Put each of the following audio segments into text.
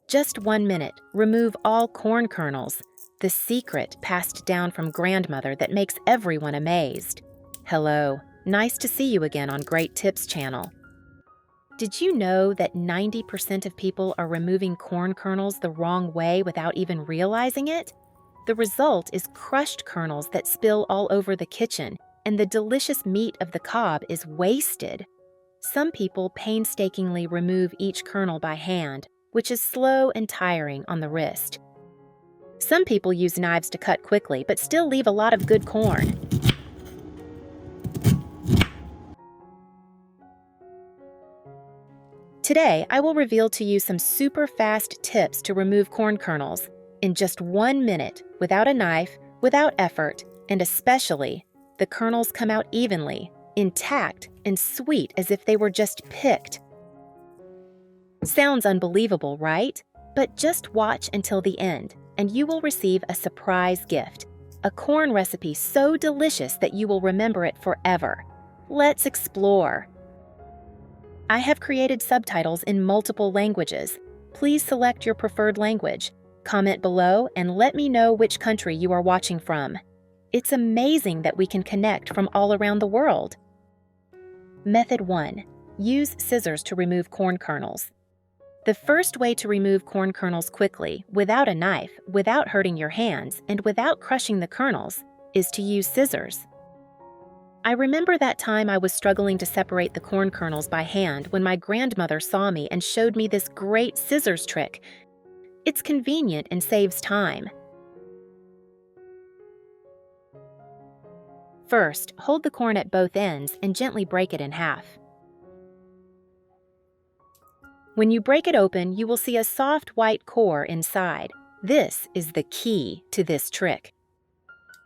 Just 1 minute, remove all corn kernels. The secret passed down from grandmother that makes everyone amazed. Hello, nice to see you again on Great Tips channel. Did you know that 90% of people are removing corn kernels the wrong way without even realizing it? The result is crushed kernels that spill all over the kitchen, and the delicious meat of the cob is wasted. Some people painstakingly remove each kernel by hand, which is slow and tiring on the wrist. Some people use knives to cut quickly, but still leave a lot of good corn. Today, I will reveal to you some super fast tips to remove corn kernels in just 1 minute, without a knife, without effort, and especially, the kernels come out evenly, intact, and sweet as if they were just picked. Sounds unbelievable, right? But just watch until the end, and you will receive a surprise gift. A corn recipe so delicious that you will remember it forever. Let's explore. I have created subtitles in multiple languages. Please select your preferred language. Comment below and let me know which country you are watching from. It's amazing that we can connect from all around the world. Method 1. Use scissors to remove corn kernels. The first way to remove corn kernels quickly, without a knife, without hurting your hands, and without crushing the kernels, is to use scissors. I remember that time I was struggling to separate the corn kernels by hand when my grandmother saw me and showed me this great scissors trick. It's convenient and saves time. First, hold the corn at both ends and gently break it in half. When you break it open, you will see a soft white core inside. This is the key to this trick.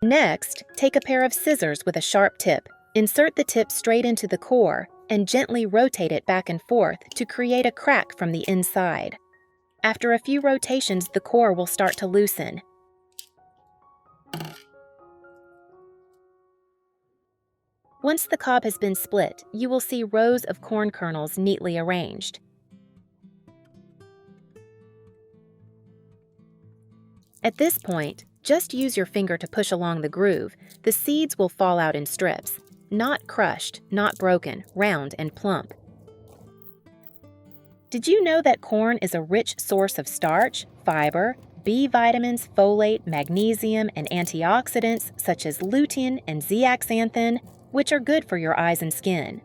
Next, take a pair of scissors with a sharp tip. Insert the tip straight into the core and gently rotate it back and forth to create a crack from the inside. After a few rotations, the core will start to loosen. Once the cob has been split, you will see rows of corn kernels neatly arranged. At this point, just use your finger to push along the groove. The seeds will fall out in strips. Not crushed, not broken, round and plump. Did you know that corn is a rich source of starch, fiber, B vitamins, folate, magnesium, and antioxidants such as lutein and zeaxanthin, which are good for your eyes and skin?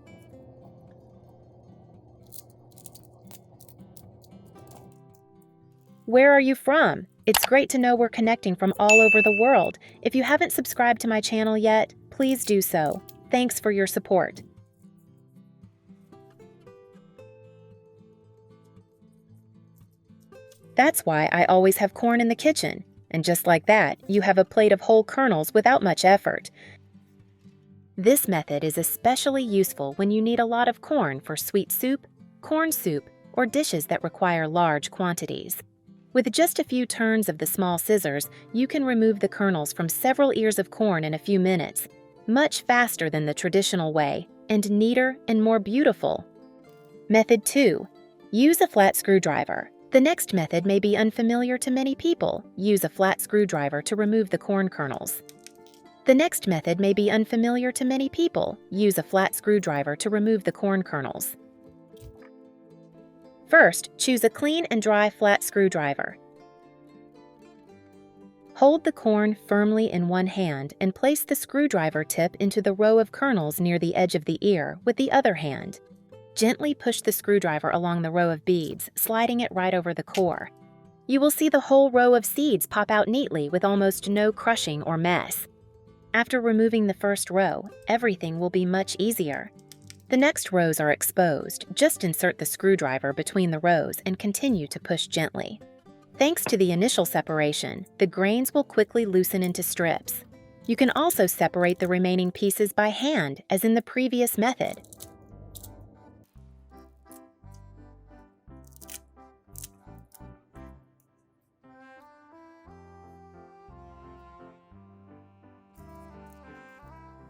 Where are you from? It's great to know we're connecting from all over the world. If you haven't subscribed to my channel yet, please do so. Thanks for your support. That's why I always have corn in the kitchen. And just like that, you have a plate of whole kernels without much effort. This method is especially useful when you need a lot of corn for sweet soup, corn soup, or dishes that require large quantities. With just a few turns of the small scissors, you can remove the kernels from several ears of corn in a few minutes, much faster than the traditional way, and neater and more beautiful. Method 2. Use a flat screwdriver. The next method may be unfamiliar to many people. Use a flat screwdriver to remove the corn kernels. The next method may be unfamiliar to many people. Use a flat screwdriver to remove the corn kernels. First, choose a clean and dry flat screwdriver. Hold the corn firmly in one hand and place the screwdriver tip into the row of kernels near the edge of the ear with the other hand. Gently push the screwdriver along the row of beads, sliding it right over the core. You will see the whole row of seeds pop out neatly with almost no crushing or mess. After removing the first row, everything will be much easier. The next rows are exposed. Just insert the screwdriver between the rows and continue to push gently. Thanks to the initial separation, the grains will quickly loosen into strips. You can also separate the remaining pieces by hand, as in the previous method.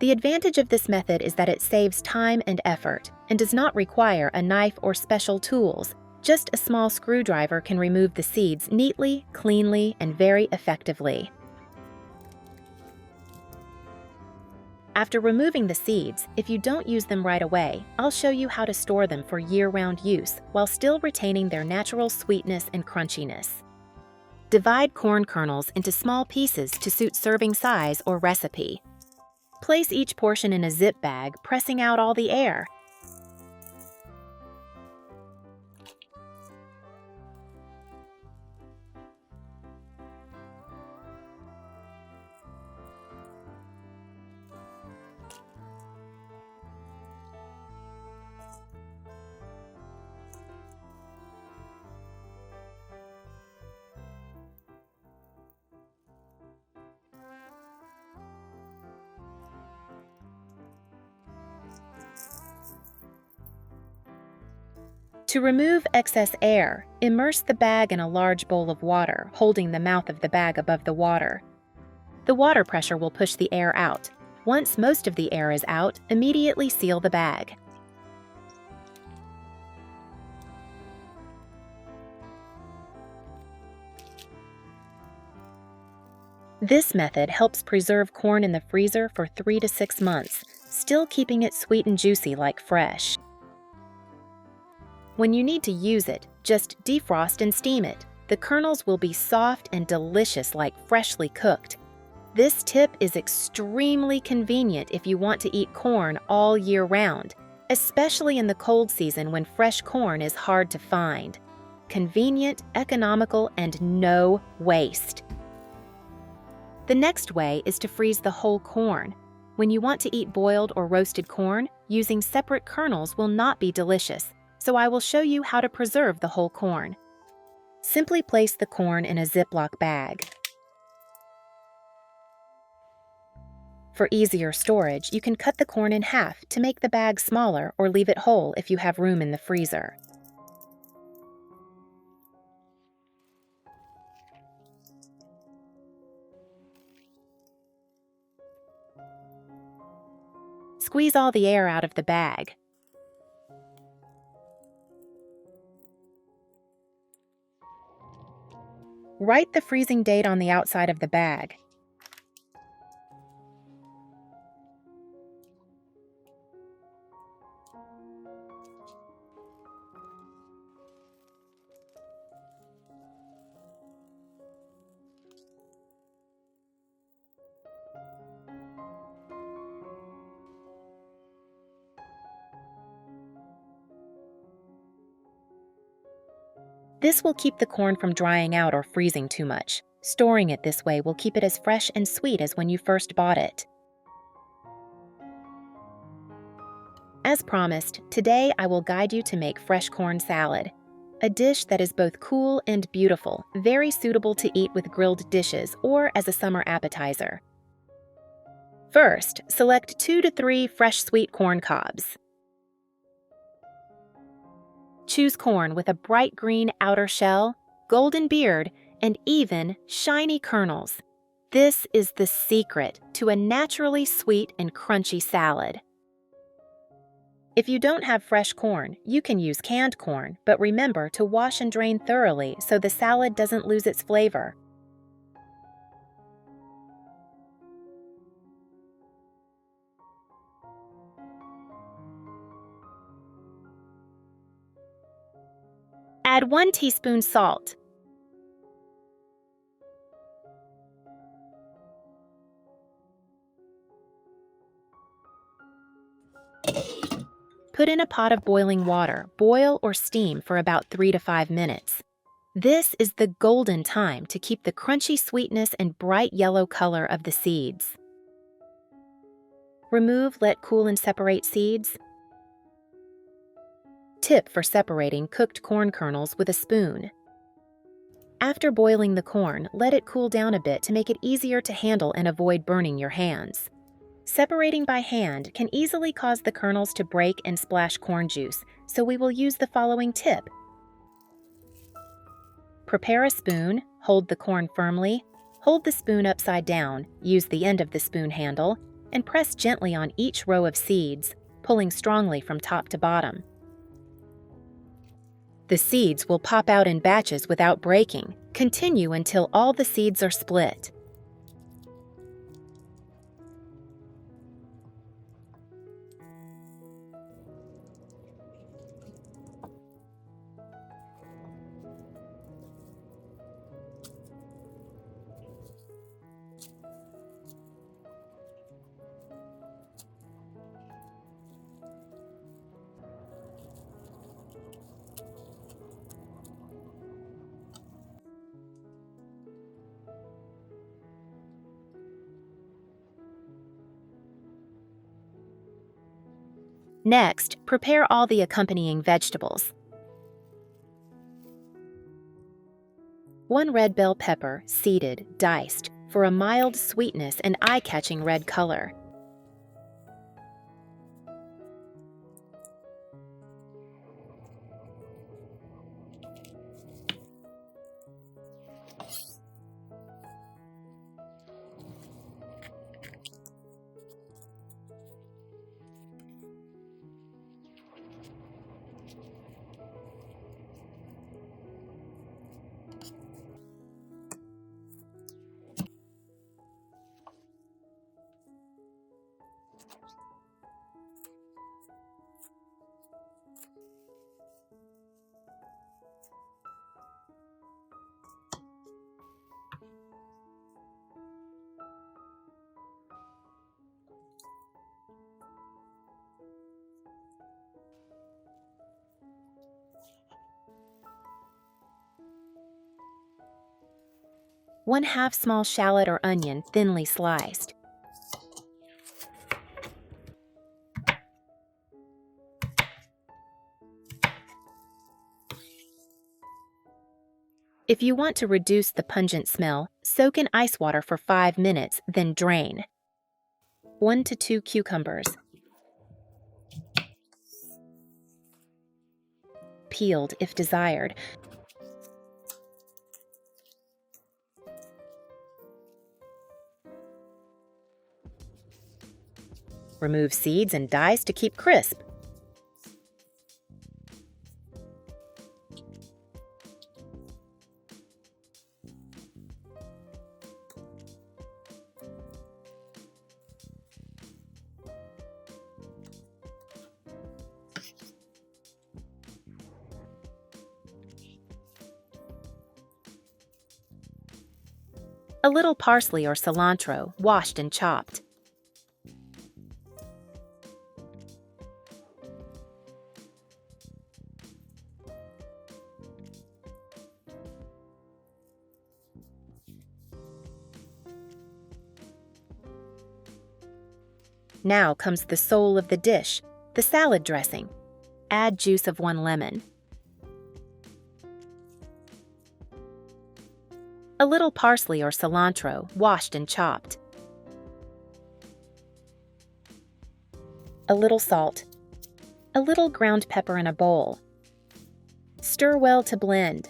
The advantage of this method is that it saves time and effort and does not require a knife or special tools. Just a small screwdriver can remove the seeds neatly, cleanly, and very effectively. After removing the seeds, if you don't use them right away, I'll show you how to store them for year-round use while still retaining their natural sweetness and crunchiness. Divide corn kernels into small pieces to suit serving size or recipe. Place each portion in a zip bag, pressing out all the air. To remove excess air, immerse the bag in a large bowl of water, holding the mouth of the bag above the water. The water pressure will push the air out. Once most of the air is out, immediately seal the bag. This method helps preserve corn in the freezer for 3 to 6 months, still keeping it sweet and juicy like fresh. When you need to use it, just defrost and steam it. The kernels will be soft and delicious like freshly cooked. This tip is extremely convenient if you want to eat corn all year round, especially in the cold season when fresh corn is hard to find. Convenient, economical, and no waste. The next way is to freeze the whole corn. When you want to eat boiled or roasted corn, using separate kernels will not be delicious, so I will show you how to preserve the whole corn. Simply place the corn in a Ziploc bag. For easier storage, you can cut the corn in half to make the bag smaller or leave it whole if you have room in the freezer. Squeeze all the air out of the bag. Write the freezing date on the outside of the bag. This will keep the corn from drying out or freezing too much. Storing it this way will keep it as fresh and sweet as when you first bought it. As promised, today I will guide you to make fresh corn salad, a dish that is both cool and beautiful, very suitable to eat with grilled dishes or as a summer appetizer. First, select 2 to 3 fresh sweet corn cobs. Choose corn with a bright green outer shell, golden beard, and even, shiny kernels. This is the secret to a naturally sweet and crunchy salad. If you don't have fresh corn, you can use canned corn, but remember to wash and drain thoroughly so the salad doesn't lose its flavor. Add 1 teaspoon salt. Put in a pot of boiling water. Boil or steam for about 3 to 5 minutes. This is the golden time to keep the crunchy sweetness and bright yellow color of the seeds. Remove, let cool, and separate seeds. Tip for separating cooked corn kernels with a spoon. After boiling the corn, let it cool down a bit to make it easier to handle and avoid burning your hands. Separating by hand can easily cause the kernels to break and splash corn juice, so we will use the following tip. Prepare a spoon, hold the corn firmly, hold the spoon upside down, use the end of the spoon handle, and press gently on each row of seeds, pulling strongly from top to bottom. The seeds will pop out in batches without breaking. Continue until all the seeds are split. Next, prepare all the accompanying vegetables. 1 red bell pepper, seeded, diced, for a mild sweetness and eye-catching red color. One half small shallot or onion thinly sliced. If you want to reduce the pungent smell, soak in ice water for 5 minutes, then drain. 1 to 2 cucumbers. Peeled if desired. Remove seeds and dice to keep crisp. A little parsley or cilantro, washed and chopped. Now comes the soul of the dish, the salad dressing. Add juice of 1 lemon. A little parsley or cilantro, washed and chopped. A little salt. A little ground pepper in a bowl. Stir well to blend.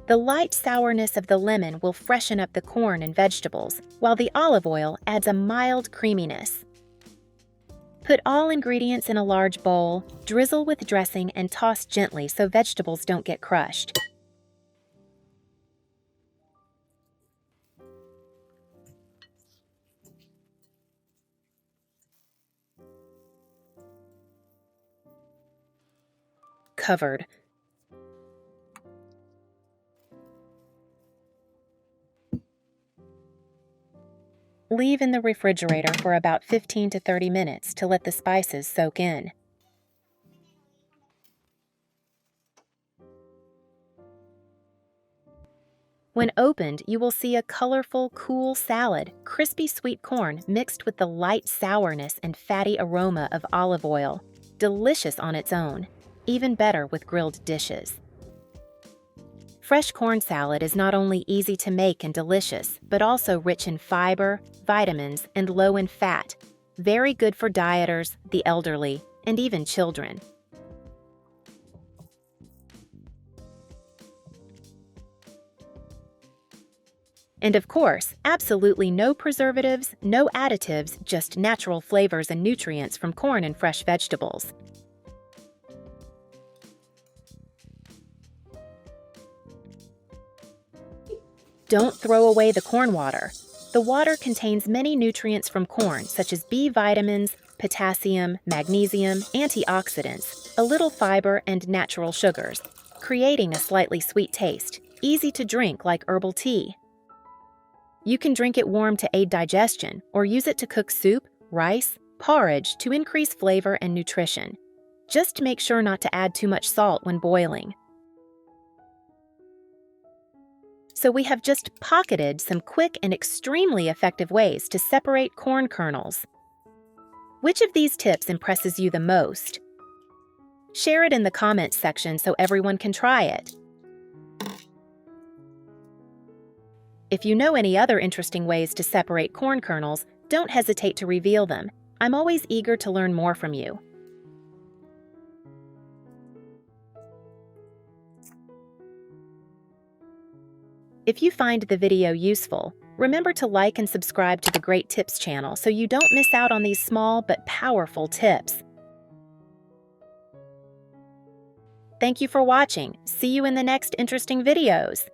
The light sourness of the lemon will freshen up the corn and vegetables, while the olive oil adds a mild creaminess. Put all ingredients in a large bowl, drizzle with dressing, and toss gently so vegetables don't get crushed. Covered. Leave in the refrigerator for about 15 to 30 minutes to let the spices soak in. When opened, you will see a colorful, cool salad, crispy sweet corn mixed with the light sourness and fatty aroma of olive oil. Delicious on its own, even better with grilled dishes. Fresh corn salad is not only easy to make and delicious, but also rich in fiber, vitamins, and low in fat. Very good for dieters, the elderly, and even children. And of course, absolutely no preservatives, no additives, just natural flavors and nutrients from corn and fresh vegetables. Don't throw away the corn water. The water contains many nutrients from corn, such as B vitamins, potassium, magnesium, antioxidants, a little fiber, and natural sugars, creating a slightly sweet taste, easy to drink like herbal tea. You can drink it warm to aid digestion, or use it to cook soup, rice, porridge to increase flavor and nutrition. Just make sure not to add too much salt when boiling. So we have just pocketed some quick and extremely effective ways to separate corn kernels. Which of these tips impresses you the most? Share it in the comments section so everyone can try it. If you know any other interesting ways to separate corn kernels, don't hesitate to reveal them. I'm always eager to learn more from you. If you find the video useful, remember to like and subscribe to the Great Tips channel so you don't miss out on these small but powerful tips. Thank you for watching. See you in the next interesting videos.